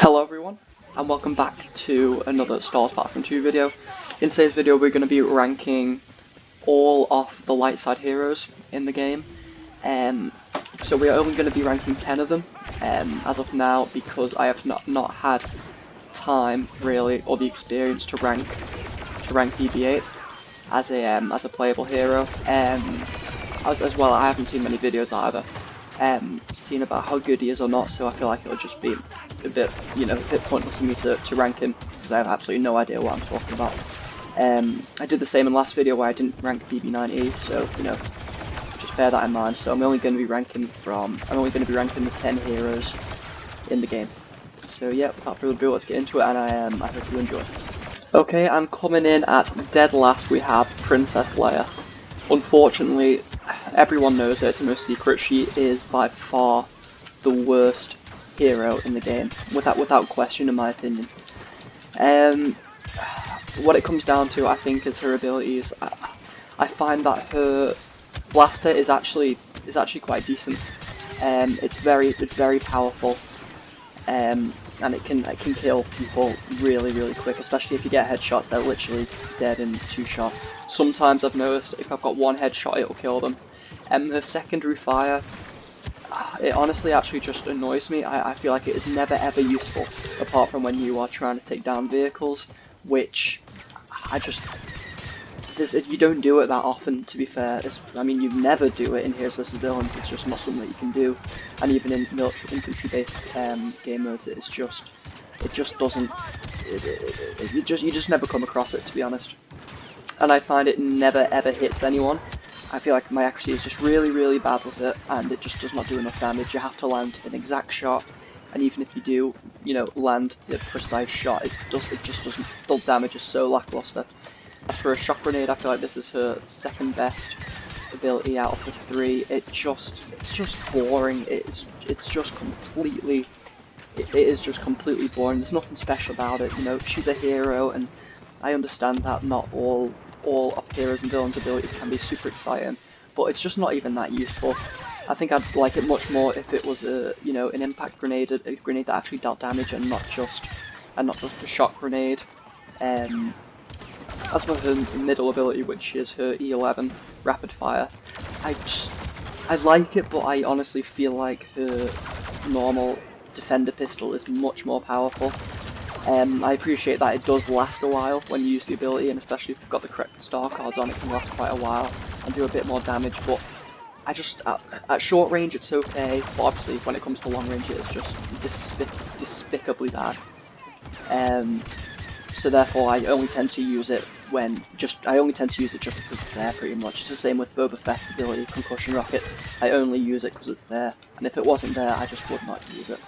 Hello everyone, and welcome back to another Battlefront 2 video. In today's video we're going to be ranking all of the light side heroes in the game. So we are only going to be ranking 10 of them as of now, because I have not had time really, or the experience to rank BB-8 as a playable hero. As well, I haven't seen many videos either seen about how good he is or not, so I feel like it'll just be a bit pointless for me to rank him, because I have absolutely no idea what I'm talking about. I did the same in the last video where I didn't rank BB-9E, so just bear that in mind. So I'm only going to be ranking the 10 heroes in the game. So yeah, without further ado, let's get into it, and I hope you enjoy. Okay, and coming in at dead last we have Princess Leia. Unfortunately, everyone knows it, it's no secret, she is by far the worst hero in the game, without question, in my opinion. What it comes down to, I think, is her abilities. I find that her blaster is actually quite decent. It's very powerful, and it can kill people really quick, especially if you get headshots. They're literally dead in 2 shots. Sometimes I've noticed if I've got 1 headshot, it'll kill them. Her secondary fire, it honestly actually just annoys me. I feel like it is never ever useful, apart from when you are trying to take down vehicles, which you don't do it that often, to be fair. I mean, you never do it in Heroes vs Villains. It's just not something that you can do, and even in military infantry-based game modes, you just never come across it, to be honest. And I find it never ever hits anyone. I feel like my accuracy is just really bad with it, and it just does not do enough damage. You have to land an exact shot, and even if you do, land the precise shot, it just doesn't. The damage is so lackluster. As for a shock grenade, I feel like this is her second best ability out of the 3. It's just boring. It is just completely boring. There's nothing special about it. She's a hero, and I understand that not all of heroes and villains' abilities can be super exciting, but it's just not even that useful. I think I'd like it much more if it was an impact grenade, a grenade that actually dealt damage, and not just a shock grenade. As for her middle ability, which is her E11 rapid fire, I like it, but I honestly feel like her normal defender pistol is much more powerful. I appreciate that it does last a while when you use the ability, and especially if you've got the correct star cards on, it can last quite a while and do a bit more damage, but at short range it's okay, but obviously when it comes to long range it is just despicably bad. So therefore I only tend to use it just because it's there, pretty much. It's the same with Boba Fett's ability, Concussion Rocket. I only use it because it's there, and if it wasn't there I just would not use it.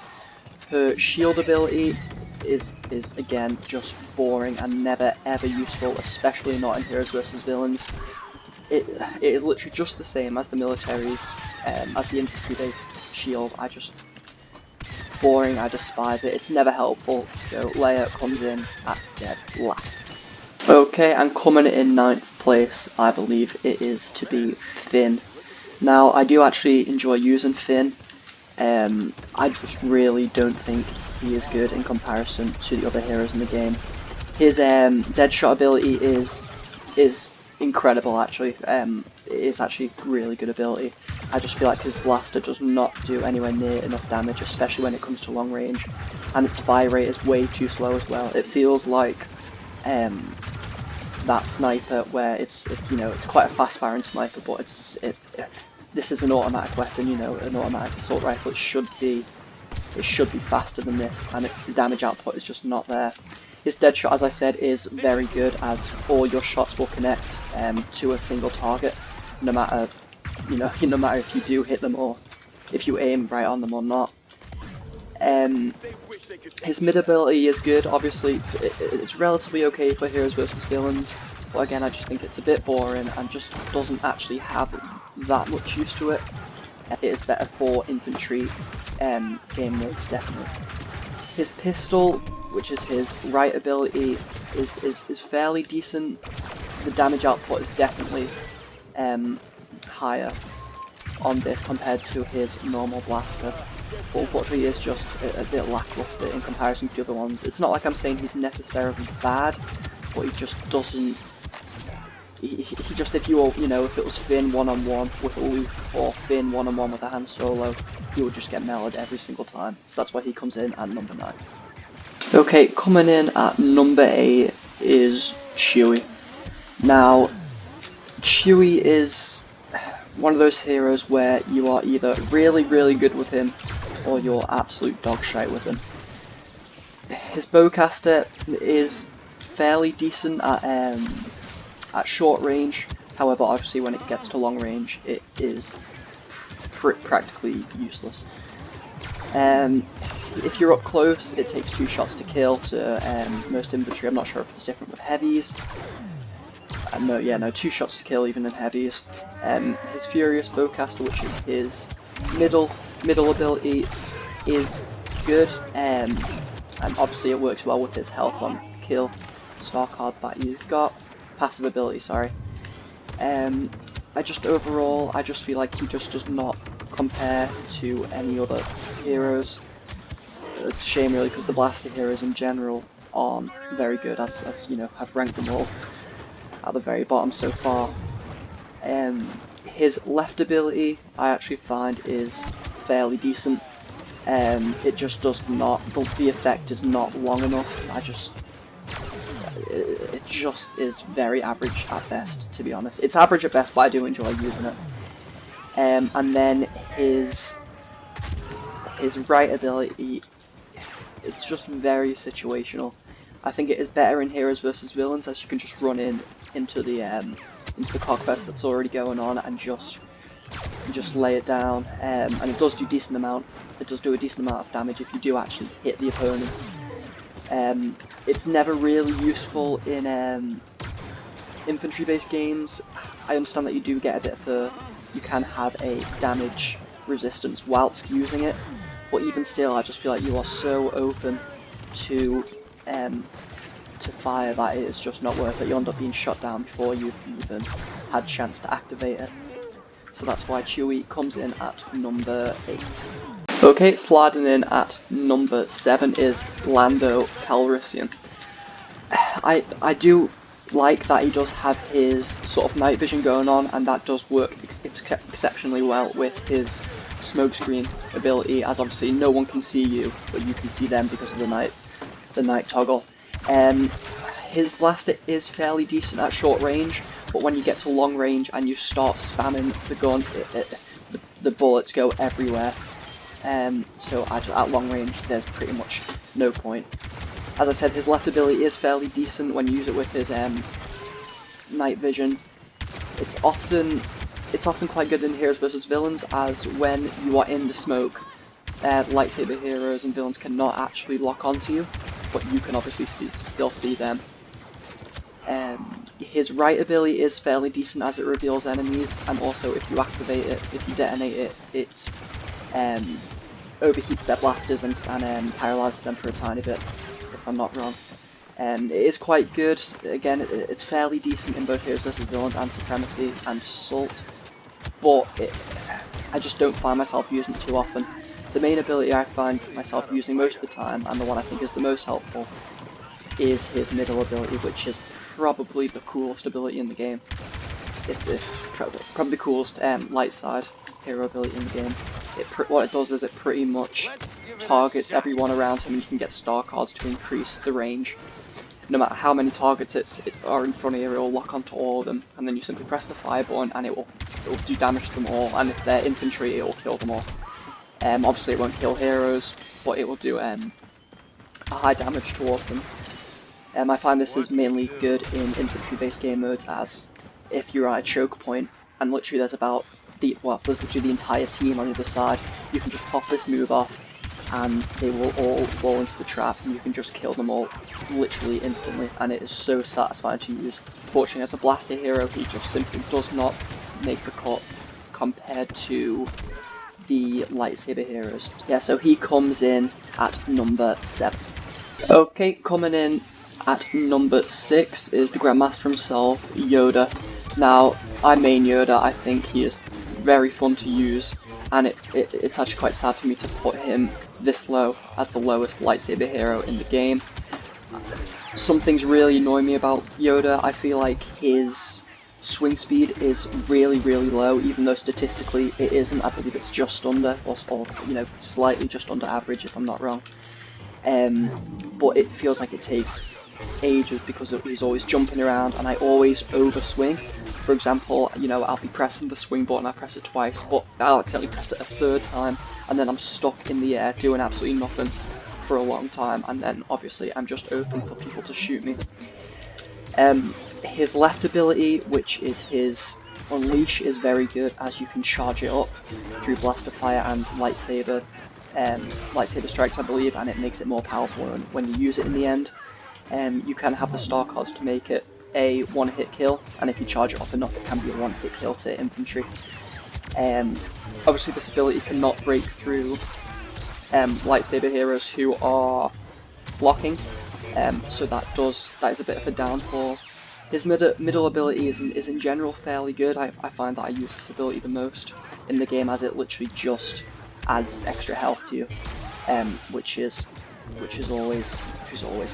Her shield ability is again just boring and never ever useful, especially not in Heroes vs Villains. It is literally just the same as the military's, as the infantry-based shield. It's boring, I despise it, it's never helpful, so Leia comes in at dead last. Okay, and coming in 9th place, I believe it is to be Finn. Now, I do actually enjoy using Finn. I just really don't think he is good in comparison to the other heroes in the game. His Deadshot ability is incredible, actually. It is actually really good ability. I just feel like his blaster does not do anywhere near enough damage, especially when it comes to long range, and its fire rate is way too slow as well. It feels like that sniper where it's quite a fast firing sniper, but this is an automatic weapon, an automatic assault rifle. It should be faster than this, and the damage output is just not there. His Deadshot, as I said, is very good, as all your shots will connect to a single target, no matter if you do hit them or if you aim right on them or not. His mid ability is good. Obviously, it's relatively okay for Heroes vs Villains, but again, I just think it's a bit boring and just doesn't actually have that much use to it. It is better for infantry game modes, definitely. His pistol, which is his right ability, is fairly decent. The damage output is definitely higher on this compared to his normal blaster. but unfortunately he is just a bit lackluster in comparison to the other ones. It's not like I'm saying he's necessarily bad, but he just doesn't. He just, if you know, if it was Finn one-on-one with a Luke or Finn one-on-one with a Han Solo, he would just get mellowed every single time. So that's why he comes in at number 9. Okay, coming in at number 8 is Chewie. Now, Chewie is one of those heroes where you are either really, really good with him, or you're absolute dog shite with him. His bowcaster is fairly decent at short range, however obviously when it gets to long range it is practically useless. If you're up close it takes 2 shots to kill to most infantry. I'm not sure if it's different with heavies. No, 2 shots to kill even in heavies. His Furious Bowcaster, which is his middle ability, is good, and obviously it works well with his health on kill star card that he's got. Passive ability, sorry. I just feel like he just does not compare to any other heroes. It's a shame really, because the blaster heroes in general aren't very good, as you know, I've ranked them all at the very bottom so far. His left ability I actually find is fairly decent. It just does not, the effect is not long enough. It just is very average at best, to be honest. It's average at best, but I do enjoy using it. And then his right ability, it's just very situational. I think it is better in heroes versus villains, as you can just run into the cockfest that's already going on and just lay it down. And it does do a decent amount of damage if you do actually hit the opponents. It's never really useful in infantry-based games. I understand that you do get a bit of you can have a damage resistance whilst using it, but even still, I just feel like you are so open to fire that it is just not worth it. You end up being shot down before you've even had a chance to activate it. So that's why Chewie comes in at number 8. Okay, sliding in at number 7 is Lando Calrissian. I do like that he does have his sort of night vision going on, and that does work exceptionally well with his smokescreen ability, as obviously no one can see you, but you can see them because of the night toggle. His blaster is fairly decent at short range, but when you get to long range and you start spamming the gun, the bullets go everywhere. So at long range there's pretty much no point. As I said, his left ability is fairly decent when you use it with his night vision. It's often quite good in heroes versus villains, as when you are in the smoke, lightsaber heroes and villains cannot actually lock onto you, but you can obviously still see them. His right ability is fairly decent as it reveals enemies, and also if you activate it, if you detonate it, it overheats their blasters and paralyzes them for a tiny bit, if I'm not wrong. It is quite good. Again, it's fairly decent in both heroes versus villains and supremacy and assault, but I just don't find myself using it too often. The main ability I find myself using most of the time, and the one I think is the most helpful, is his middle ability, which is probably the coolest ability in the game. Probably the coolest light side hero ability in the game. What it does is it pretty much targets everyone around him, and you can get star cards to increase the range. No matter how many targets are in front of you, it will lock onto all of them, and then you simply press the fire button and it will do damage to them all, and if they're infantry it will kill them all. Obviously it won't kill heroes, but it will do a high damage towards them. I find this is mainly good in infantry-based game modes, as if you're at a choke point and literally there's there's literally the entire team on the other side, you can just pop this move off and they will all fall into the trap, and you can just kill them all literally instantly, and it is so satisfying to use. Fortunately, as a blaster hero, he just simply does not make the cut compared to the lightsaber heroes. Yeah, so he comes in at number 7. Okay, coming in at number 6 is the Grandmaster himself, Yoda. Now, I main Yoda. I think he is very fun to use. and it's actually quite sad for me to put him this low as the lowest lightsaber hero in the game. Some things really annoy me about Yoda. I feel like his swing speed is really low, even though statistically it isn't. I believe it's just under, or you know, slightly just under average if I'm not wrong. But it feels like it takes ages because he's always jumping around, and I always overswing. For example, you know, I'll be pressing the swing button, I press it twice, but I'll accidentally press it a third time, and then I'm stuck in the air doing absolutely nothing for a long time, and then obviously I'm just open for people to shoot me. His left ability, which is his Unleash, is very good, as you can charge it up through Blaster Fire and lightsaber strikes, I believe, and it makes it more powerful when you use it in the end. You can have the star cards to make it a one-hit kill, and if you charge it up enough, it can be a one-hit kill to infantry. Obviously, this ability cannot break through lightsaber heroes who are blocking, so that is a bit of a downfall. His middle ability is in general fairly good. I find that I use this ability the most in the game, as it literally just adds extra health to you, which is always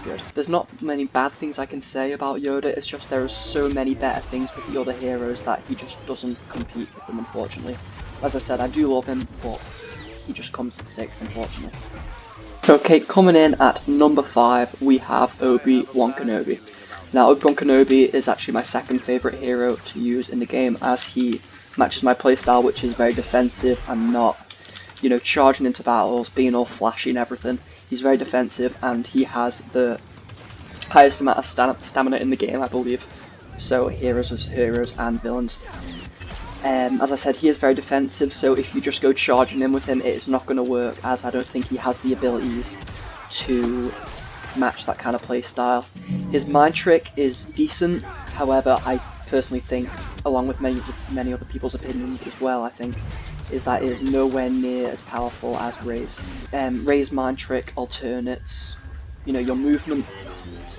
good. There's not many bad things I can say about Yoda. It's just there are so many better things with the other heroes that he just doesn't compete with them, unfortunately. As I said, I do love him, but he just comes in 6th, unfortunately. Okay, coming in at number 5, we have Obi-Wan Kenobi. Now, Obi-Wan Kenobi is actually my second favourite hero to use in the game, as he matches my playstyle, which is very defensive and not, you know, charging into battles, being all flashy and everything. He's very defensive, and he has the highest amount of stamina in the game, I believe. So heroes versus heroes and villains. As I said, he is very defensive, so if you just go charging in with him, it is not going to work, as I don't think he has the abilities to match that kind of play style. His mind trick is decent, however, I personally think, along with many other people's opinions as well, I think, is that it is nowhere near as powerful as Rey's. Rey's mind trick alternates, you know, your movement,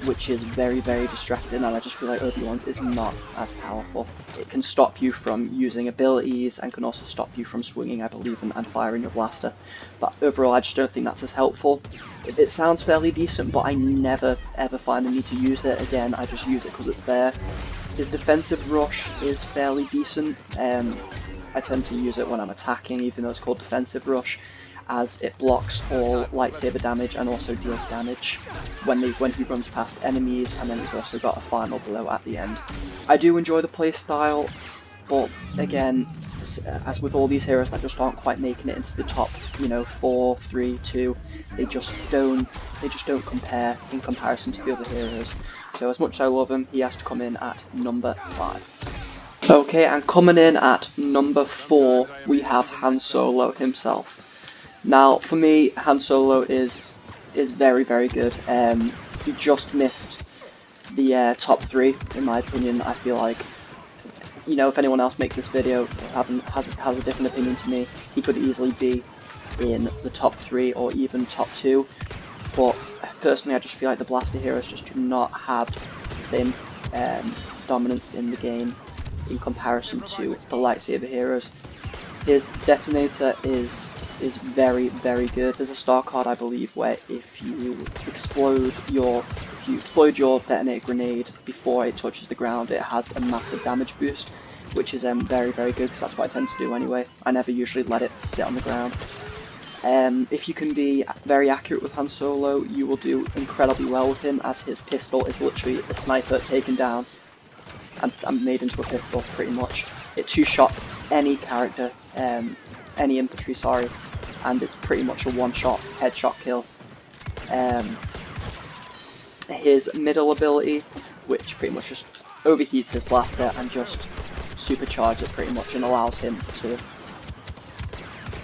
which is very distracting, and I just feel like Obi-Wan's is not as powerful. It can stop you from using abilities and can also stop you from swinging, I believe, and firing your blaster. But overall, I just don't think that's as helpful. It sounds fairly decent, but I never ever find the need to use it. Again, I just use it because it's there. His defensive rush is fairly decent. I tend to use it when I'm attacking, even though it's called defensive rush, as it blocks all lightsaber damage and also deals damage when he runs past enemies, and then he's also got a final blow at the end. I do enjoy the playstyle, but again, as with all these heroes that just aren't quite making it into the top, you know, 4, 3, 2, they just don't compare in comparison to the other heroes. So as much as I love him, he has to come in at number 5. Okay, and coming in at number 4, we have Han Solo himself. Now, for me, Han Solo is very good. He just missed the top 3, in my opinion. I feel like, you know, if anyone else makes this video has a different opinion to me, he could easily be in the top 3 or even top 2. But personally, I just feel like the blaster heroes just do not have the same dominance in the game in comparison to the lightsaber heroes. His detonator is very good. There's a star card, I believe, where if you explode your detonator grenade before it touches the ground, it has a massive damage boost, which is very good, because that's what I tend to do anyway. I never usually let it sit on the ground. If you can be very accurate with Han Solo, you will do incredibly well with him, as his pistol is literally a sniper taken down and made into a pistol, pretty much. It two-shots any character, any infantry, sorry, and it's pretty much a one-shot headshot kill. His middle ability, which pretty much just overheats his blaster and just supercharges it pretty much and allows him to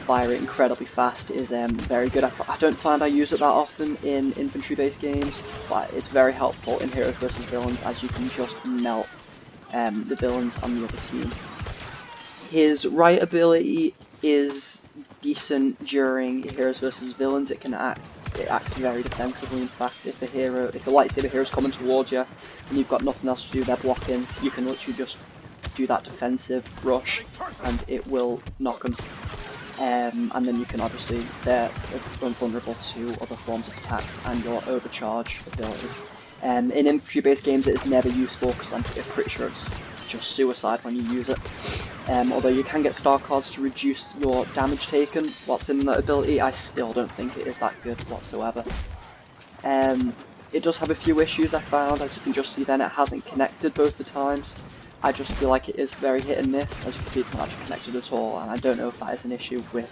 fire it incredibly fast, is very good. I don't find I use it that often in infantry-based games, but it's very helpful in heroes versus villains, as you can just melt the villains on the other team. His right ability is decent during heroes versus villains. It acts very defensively. In fact, if the lightsaber hero is coming towards you and you've got nothing else to do, they're blocking, you can literally just do that defensive rush and it will knock them and then you can obviously, they're vulnerable to other forms of attacks and your overcharge ability. In infantry-based games it is never useful because I'm pretty sure it's just suicide when you use it. Although you can get star cards to reduce your damage taken whilst in that ability, I still don't think it is that good whatsoever. It does have a few issues I found. As you can just see then, it hasn't connected both the times. I just feel like it is very hit and miss. As you can see, it's not actually connected at all, and I don't know if that is an issue with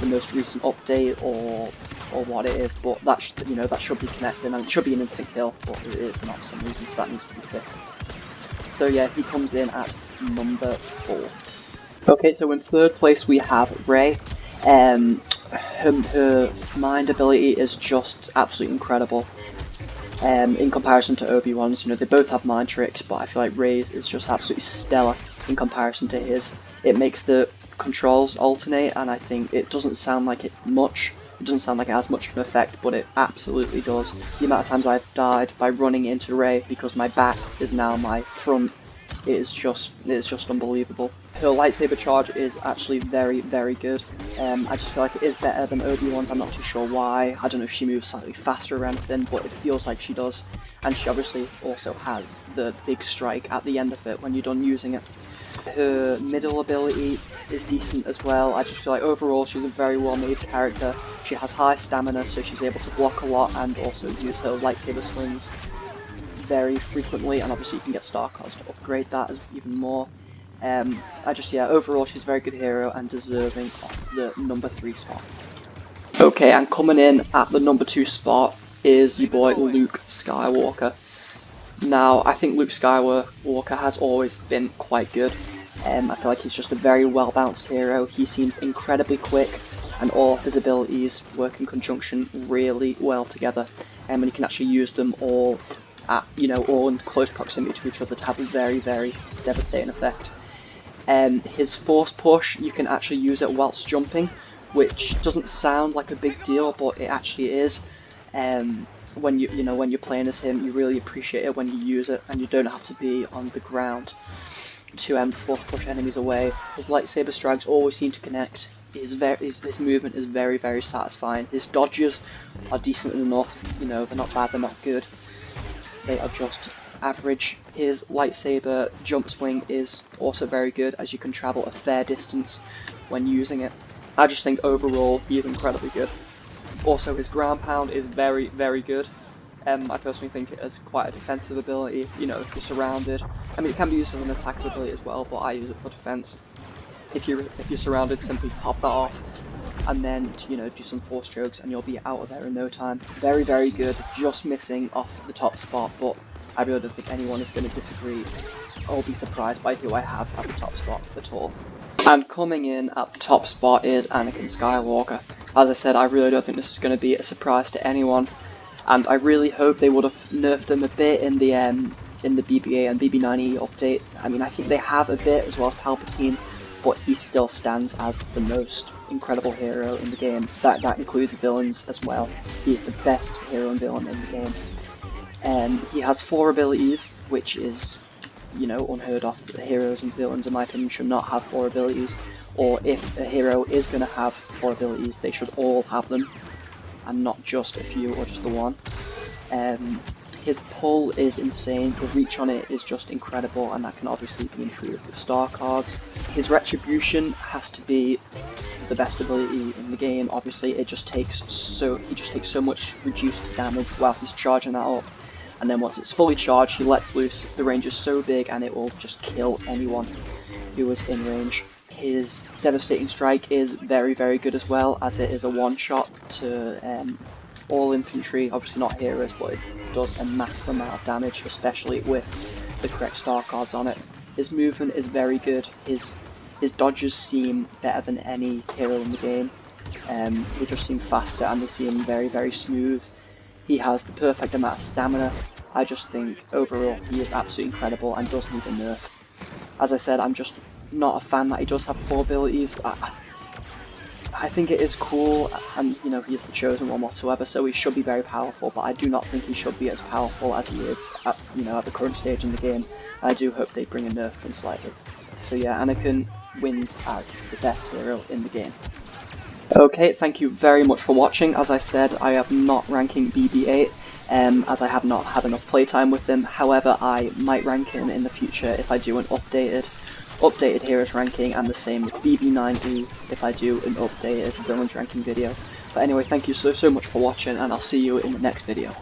the most recent update or what it is, but that should be connected, and it should be an instant kill, but it is not for some reason, so that needs to be fixed. So yeah, he comes in at number 4. Okay, so in 3rd place we have Rey. Her mind ability is just absolutely incredible. In comparison to Obi-Wan's, they both have mind tricks, but I feel like Rey's is just absolutely stellar in comparison to his. It makes the controls alternate, and I think it doesn't sound like it much. It doesn't sound like it has much of an effect, but it absolutely does. The amount of times I've died by running into Rey because my back is now my front, it is just unbelievable. Her lightsaber charge is actually very, very good. I just feel like it is better than Obi-Wan's. I'm not too sure why. I don't know if she moves slightly faster or anything, but it feels like she does. And she obviously also has the big strike at the end of it when you're done using it. Her middle ability is decent as well. I just feel like overall she's a very well made character. She has high stamina, so she's able to block a lot and also use her lightsaber swings very frequently, and obviously you can get star cards to upgrade that as even more. Overall she's a very good hero and deserving of the number 3 spot. Okay, and coming in at the number 2 spot is your boy Luke Skywalker. Now, I think Luke Skywalker has always been quite good. I feel like he's just a very well-balanced hero. He seems incredibly quick, and all of his abilities work in conjunction really well together. And you can actually use them all at, all in close proximity to each other to have a very, very devastating effect. His force push, you can actually use it whilst jumping, which doesn't sound like a big deal, but it actually is. When you're playing as him, you really appreciate it when you use it, and you don't have to be on the ground to force push enemies away. His lightsaber strikes always seem to connect. His movement is very, very satisfying. His dodges are decent enough. They're not bad, they're not good. They are just average. His lightsaber jump swing is also very good, as you can travel a fair distance when using it. I just think overall he is incredibly good. Also, his ground pound is very, very good. I personally think it has quite a defensive ability, if you're surrounded. I mean, it can be used as an attack ability as well, but I use it for defense. If you're surrounded, simply pop that off, and then do some force strokes, and you'll be out of there in no time. Very, very good. Just missing off the top spot, but I really don't think anyone is going to disagree or be surprised by who I have at the top spot at all. And coming in at the top spot is Anakin Skywalker. As I said, I really don't think this is going to be a surprise to anyone, and I really hope they would have nerfed him a bit in the BB-8 and BB-9E update. I mean, I think they have a bit, as well as Palpatine, but he still stands as the most incredible hero in the game. That includes villains as well. He is the best hero and villain in the game. He has 4 abilities, which is, unheard of. Heroes and villains, in my opinion, should not have 4 abilities, or if a hero is going to have 4 abilities, they should all have them, and not just a few or just the one. His pull is insane, the reach on it is just incredible, and that can obviously be improved with star cards. His retribution has to be the best ability in the game. Obviously, he just takes so much reduced damage while he's charging that up. And then once it's fully charged, he lets loose. The range is so big, and it will just kill anyone who is in range. His devastating strike is very, very good as well, as it is a one-shot to all infantry. Obviously not heroes, but it does a massive amount of damage, especially with the correct star cards on it. His movement is very good. His dodges seem better than any hero in the game. They just seem faster, and they seem very, very smooth. He has the perfect amount of stamina. I just think overall he is absolutely incredible and does need a nerf. As I said, I'm just not a fan that he does have 4 abilities. I think it is cool, and he is the chosen one whatsoever, so he should be very powerful, but I do not think he should be as powerful as he is at the current stage in the game. I do hope they bring a nerf to him slightly. So yeah, Anakin wins as the best hero in the game. Okay, thank you very much for watching. As I said, I am not ranking BB-8, as I have not had enough playtime with him. However, I might rank him in the future if I do an updated heroes ranking, and the same with BB-9E if I do an updated villains ranking video. But anyway, thank you so much for watching, and I'll see you in the next video.